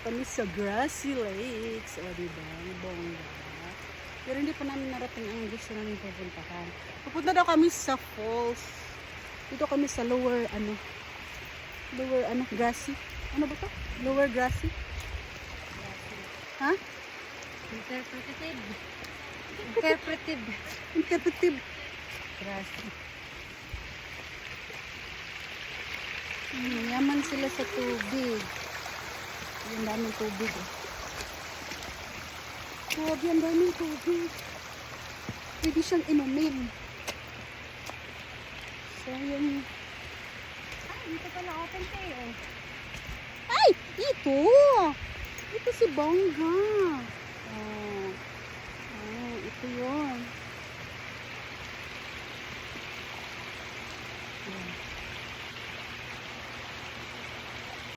kami sa Grassy Lakes. O, diba? Bongga. Pero hindi pa namin narating ang gusto namin pupuntahan. Pupunta daw kami sa falls. Dito kami sa lower, Grassy. Ano ba to? Lower Grassy? Ha? Interpretive. Interpretive. Grassy. Yaman sila sa tubig. Yung daming tubig. Grabe, ang daming tubig. Pwede siyang inumin. So, yung... Ay, dito pala open kayo. Ay! Ito! Ito si Bongga. Oh, ito yun.